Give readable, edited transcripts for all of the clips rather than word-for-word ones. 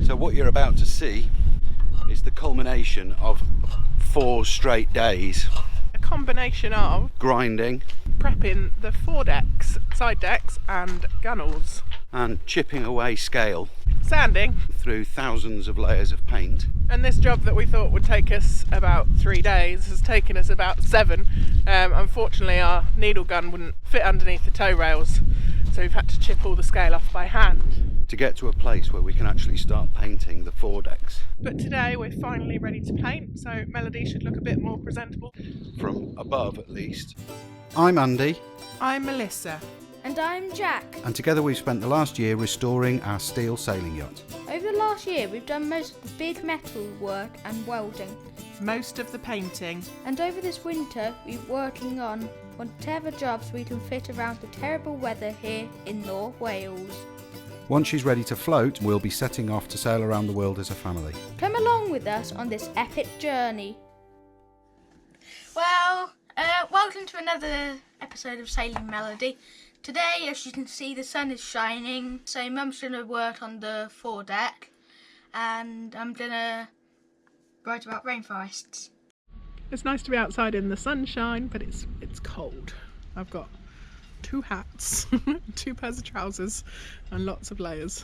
So what you're about to see is the culmination of 4 straight days. A combination of grinding, prepping the foredecks, side decks and gunnels, and chipping away scale sanding, through thousands of layers of paint. and this job that we thought would take us about 3 days has taken us about 7. Unfortunately our needle gun wouldn't fit underneath the toe rails, so we've had to chip all the scale off by hand to get to a place where we can actually start painting the foredecks. But today we're finally ready to paint, so Melody should look a bit more presentable. From above at least. I'm Andy. I'm Melissa. And I'm Jack. And together we've spent the last year restoring our steel sailing yacht. Over the last year we've done most of the big metal work and welding. Most of the painting. And over this winter we're working on whatever jobs we can fit around the terrible weather here in North Wales. Once she's ready to float, we'll be setting off to sail around the world as a family. Come along with us on this epic journey. Well, welcome to another episode of Sailing Melody. Today, as you can see, the sun is shining, so Mum's going to work on the foredeck, and I'm going to write about rainforests. It's nice to be outside in the sunshine, but it's cold. I've got 2 hats, 2 pairs of trousers and lots of layers.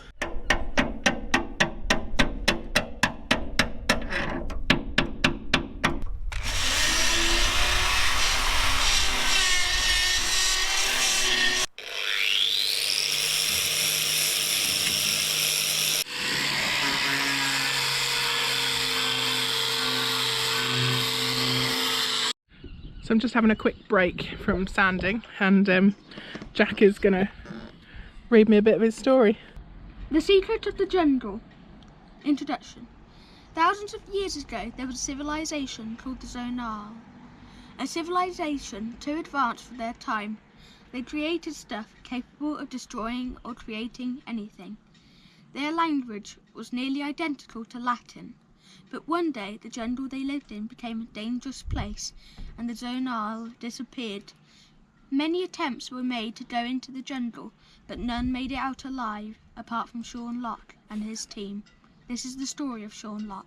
So I'm just having a quick break from sanding, and Jack is going to read me a bit of his story. The Secret of the Jungle. Introduction. Thousands of years ago, there was a civilization called the Sony. A civilization too advanced for their time. They created stuff capable of destroying or creating anything. Their language was nearly identical to Latin. But one day, the jungle they lived in became a dangerous place, and the Sony disappeared. Many attempts were made to go into the jungle, but none made it out alive, apart from Sean Locke and his team. This is the story of Sean Locke.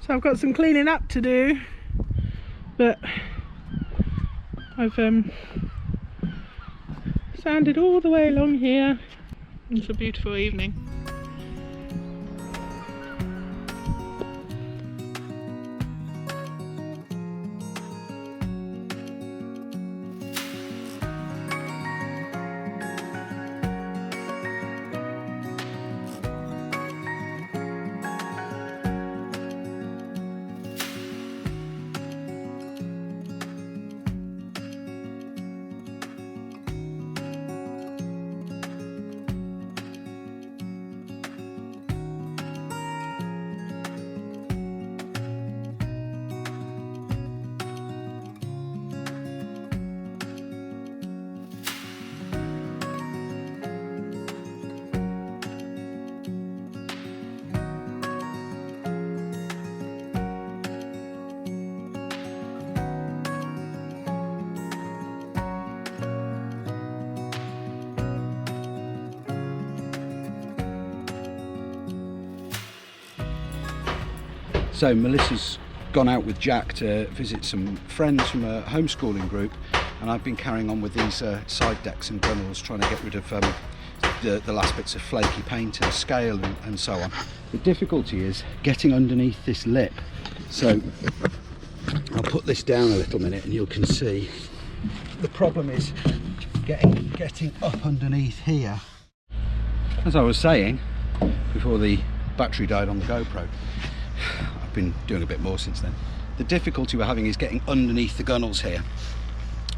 So I've got some cleaning up to do, but I've sanded all the way along here. It's a beautiful evening. So Melissa's gone out with Jack to visit some friends from a homeschooling group, and I've been carrying on with these side decks and gunnels, trying to get rid of the last bits of flaky paint and scale and so on. The difficulty is getting underneath this lip, so I'll put this down a little minute and you can see the problem is getting up underneath here. As I was saying before the battery died on the GoPro, I've been doing a bit more since then. The difficulty we're having is getting underneath the gunnels here.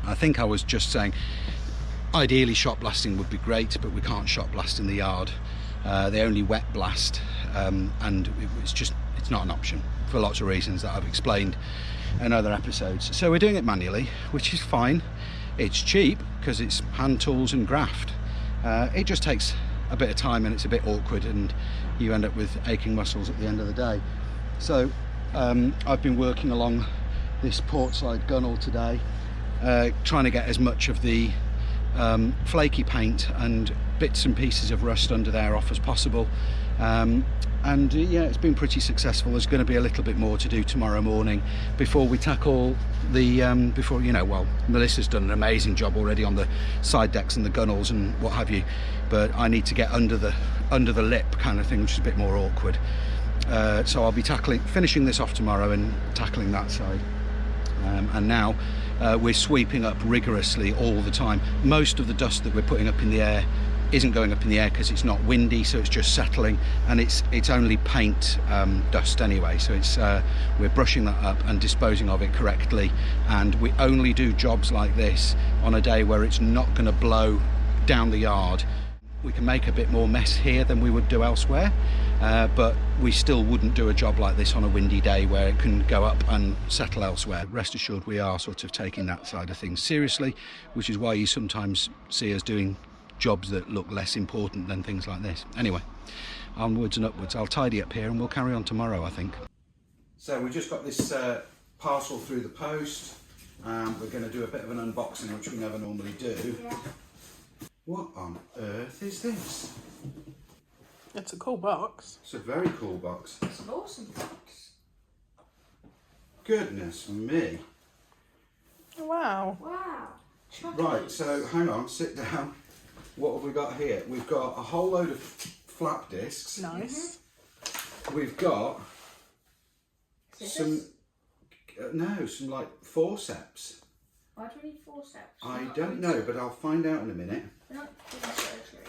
I think I was just saying ideally shot blasting would be great, but we can't shot blast in the yard. They only wet blast, and it's not an option for lots of reasons that I've explained in other episodes. So we're doing it manually, which is fine. It's cheap because it's hand tools and graft. It just takes a bit of time and it's a bit awkward, and you end up with aching muscles at the end of the day. So I've been working along this port side gunnel today, trying to get as much of the flaky paint and bits and pieces of rust under there off as possible. Yeah, it's been pretty successful. There's going to be a little bit more to do tomorrow morning before we tackle the Melissa's done an amazing job already on the side decks and the gunnels and what have you, but I need to get under the lip kind of thing, which is a bit more awkward. So I'll be finishing this off tomorrow and tackling that side. And now we're sweeping up rigorously all the time. Most of the dust that we're putting up in the air isn't going up in the air because it's not windy, so it's just settling, and it's only paint dust anyway, so it's we're brushing that up and disposing of it correctly. And we only do jobs like this on a day where it's not going to blow down the yard. We can make a bit more mess here than we would do elsewhere, but we still wouldn't do a job like this on a windy day where it can go up and settle elsewhere. Rest assured, we are sort of taking that side of things seriously, which is why you sometimes see us doing jobs that look less important than things like this. Anyway, onwards and upwards. I'll tidy up here and we'll carry on tomorrow, I think. So we just got this parcel through the post, and we're going to do a bit of an unboxing, which we never normally do. Yeah. What on earth is this? It's a cool box. It's a very cool box. It's an awesome box. Goodness me. Wow. Wow. Right, so hang on, sit down. What have we got here? We've got a whole load of flap discs. Nice. We've got Scissors? some like forceps. Why do we need forceps? I don't know, but I'll find out in a minute. We're not doing surgery,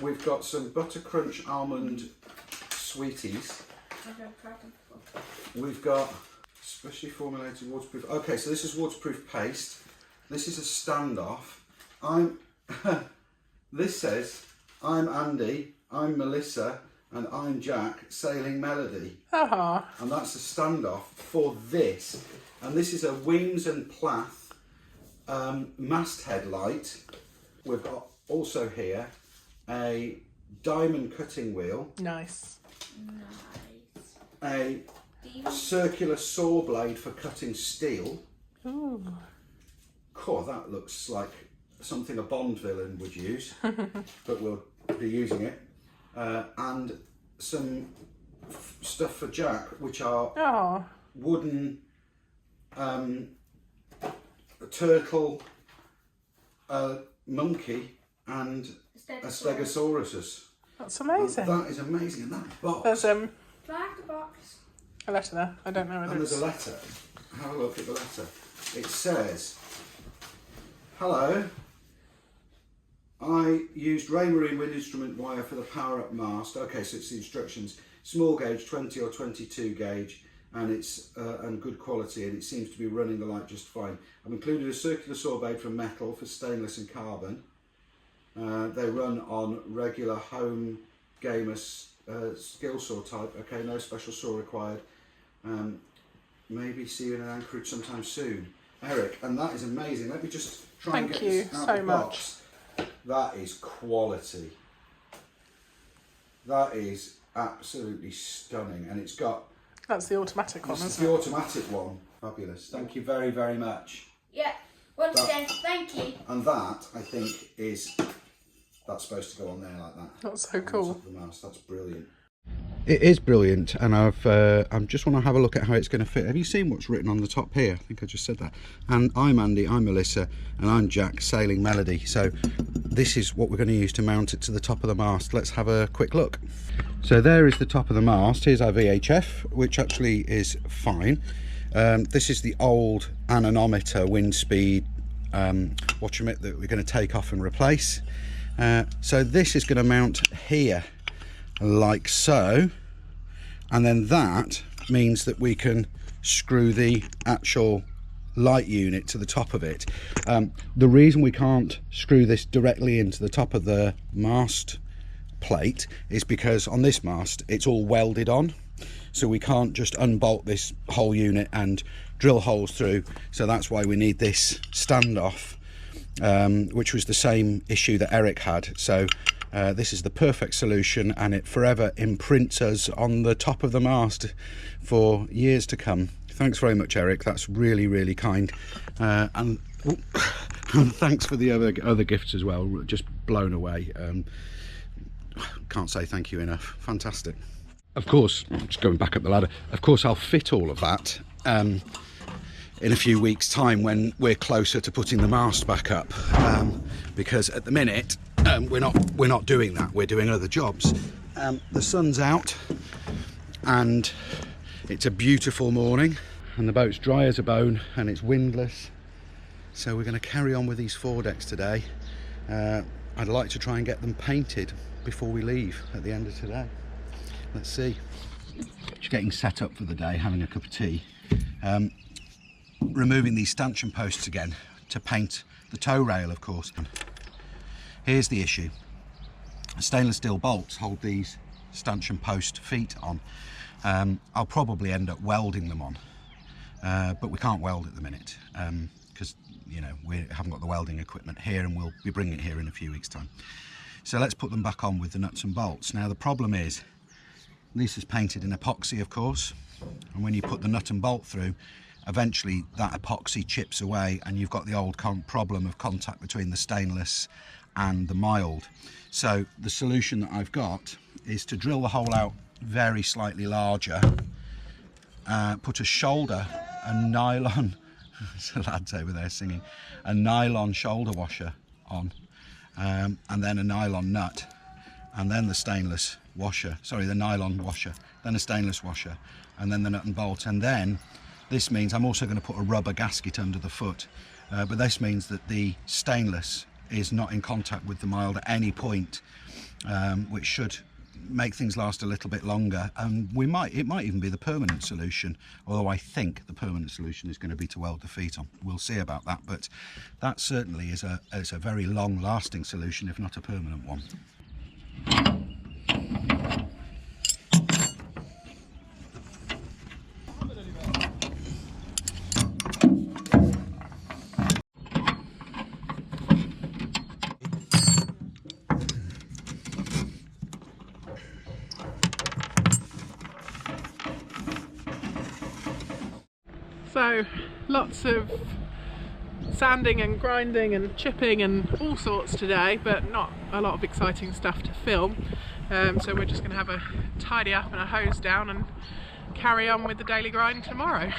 are We've got some Butter Crunch almond sweeties. we? I've never tried them before. We've got specially formulated waterproof. Okay, so this is waterproof paste. This is a standoff. This says, I'm Andy, I'm Melissa, and I'm Jack, Sailing Melody. Ah. And that's a standoff for this. And this is a Weems and Plath mast headlight. We've got also here a diamond cutting wheel. Nice. Nice. A circular saw blade for cutting steel. Ooh. Cool, that looks like something a Bond villain would use, but we'll be using it. And some stuff for Jack, which are wooden turtle, monkey, and a Stegosaurus. That's amazing. That is amazing. And that box. There's Do I have the box? a letter there. I don't know whether And there's it's... a letter. Have a look at the letter. It says, hello, I used Raymarine wind instrument wire for the power up mast. Okay, so it's the instructions. Small gauge, 20 or 22 gauge, and it's and good quality, and it seems to be running the light just fine. I've included a circular saw blade from metal for stainless and carbon. They run on regular home gamer skill saw type. Okay, no special saw required. Maybe see you in an anchorage sometime soon, Eric. And that is amazing. Let me just try and get this out of the box. That is quality. That is absolutely stunning, and it's got. That's the automatic one, This is isn't the it? automatic one. Fabulous. Thank you very, very much. Yeah. Once again, thank you. And that, I think, that's supposed to go on there like that. That's so On cool. top of the mast. That's brilliant. It is brilliant, and I just want to have a look at how it's going to fit. Have you seen what's written on the top here? I think I just said that. And I'm Andy, I'm Melissa, and I'm Jack, Sailing Melody. So this is what we're going to use to mount it to the top of the mast. Let's have a quick look. So there is the top of the mast. Here's our VHF, which actually is fine. This is the old anemometer wind speed watchomit that we're going to take off and replace. So this is going to mount here like so, and then that means that we can screw the actual light unit to the top of it. The reason we can't screw this directly into the top of the mast plate is because on this mast it's all welded on, so we can't just unbolt this whole unit and drill holes through. So that's why we need this standoff, which was the same issue that Eric had. So This is the perfect solution, and it forever imprints us on the top of the mast for years to come. Thanks very much, Eric. That's really, really kind. And thanks for the other gifts as well. Just blown away. Can't say thank you enough. Fantastic. Of course, just going back up the ladder, of course I'll fit all of that in a few weeks' time when we're closer to putting the mast back up, because at the minute we're not doing that. We're doing other jobs. The sun's out and it's a beautiful morning, and the boat's dry as a bone and it's windless, so we're going to carry on with these foredecks today. I'd like to try and get them painted before we leave at the end of today. Let's see. Just getting set up for the day, having a cup of tea. Removing these stanchion posts again to paint the tow rail, of course. Here's the issue. Stainless steel bolts hold these stanchion post feet on. I'll probably end up welding them on, but we can't weld at the minute because you know, we haven't got the welding equipment here, and we'll be bringing it here in a few weeks' time. So let's put them back on with the nuts and bolts. Now the problem is, this is painted in epoxy, of course, and when you put the nut and bolt through, eventually that epoxy chips away and you've got the old problem of contact between the stainless and the mild. So the solution that I've got is to drill the hole out very slightly larger, put a shoulder, a nylon, there's a lads over there singing, a nylon shoulder washer on, and then a nylon nut, and then the stainless washer, sorry, the nylon washer, then a stainless washer, and then the nut and bolt. And then this means I'm also going to put a rubber gasket under the foot, but this means that the stainless is not in contact with the mild at any point, which should make things last a little bit longer. And it might even be the permanent solution, although I think the permanent solution is going to be to weld the feet on. We'll see about that, but that certainly is a very long lasting solution, if not a permanent one. So lots of sanding and grinding and chipping and all sorts today, but not a lot of exciting stuff to film. So we're just going to have a tidy up and a hose down and carry on with the daily grind tomorrow.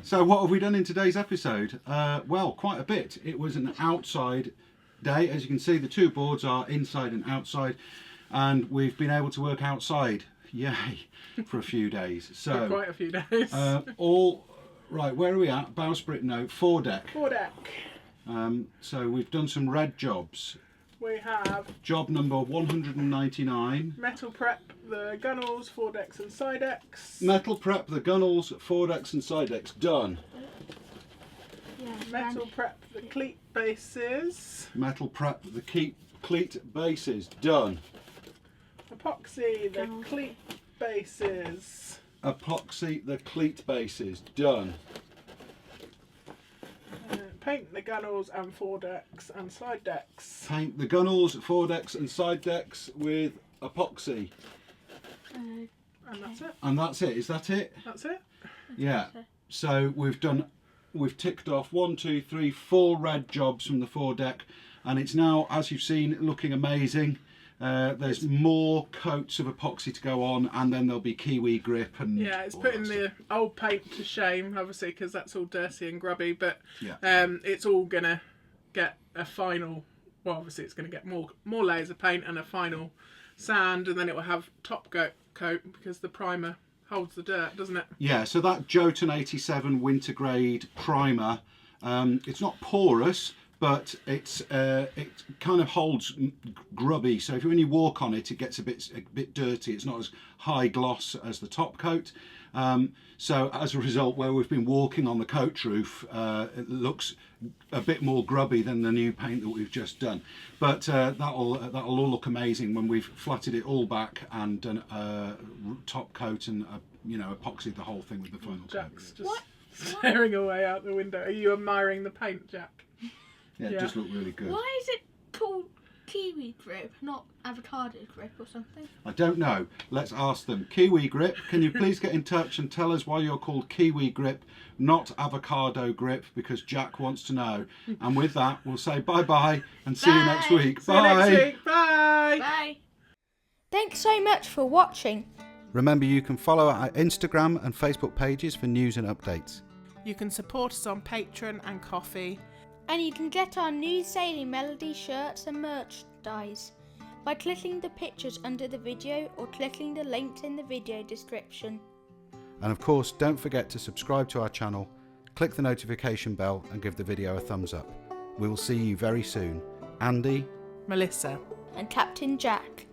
So what have we done in today's episode? Well, quite a bit. It was an outside day. As you can see, the two boards are inside and outside, and we've been able to work outside, yay, for a few days. So For quite a few days. Right, where are we at? Bowsprit, no, foredeck. Foredeck. So we've done some red jobs. We have Job number 199. metal prep, the gunnels, foredecks and side decks. Metal prep, the gunnels, foredecks and side decks, done. Metal prep, the cleat bases. Metal prep, the cleat bases, done. Epoxy, the cleat bases. Epoxy, the cleat bases, done. Paint the gunnels and foredecks and side decks. Paint the gunnels, foredecks and side decks with epoxy. And that's it. And that's it, is that it? That's it. Yeah, so we've ticked off 1, 2, 3, 4 red jobs from the foredeck, and it's now, as you've seen, looking amazing. There's more coats of epoxy to go on, and then there'll be kiwi grip and Yeah, it's all putting that the stuff. old paint to shame, obviously, because that's all dirty and grubby, but Yeah. it's all gonna get a final, well, obviously it's gonna get more layers of paint and a final sand, and then it will have top coat because the primer holds the dirt, doesn't it? Yeah, so that Jotun 87 winter grade primer, it's not porous, but it kind of holds grubby. So when you walk on it, it gets a bit dirty. It's not as high gloss as the top coat. So as a result, where we've been walking on the coach roof, it looks a bit more grubby than the new paint that we've just done. But that'll all look amazing when we've flatted it all back and done a top coat and epoxied the whole thing with the final coat. Jack's just staring away out the window. Are you admiring the paint, Jack? Yeah, it just looked really good. Why is it called kiwi grip, not avocado grip or something? I don't know. Let's ask them. Kiwi Grip, can you please get in touch and tell us why you're called Kiwi Grip, not Avocado Grip, because Jack wants to know. And with that, we'll say bye-bye and see you next week. See you Bye! next week. Bye! Bye. Thanks so much for watching. Remember, you can follow our Instagram and Facebook pages for news and updates. You can support us on Patreon and Coffee. And you can get our new Sailing Melody shirts and merchandise by clicking the pictures under the video or clicking the links in the video description. And of course, don't forget to subscribe to our channel, click the notification bell and give the video a thumbs up. We will see you very soon. Andy, Melissa. And Captain Jack.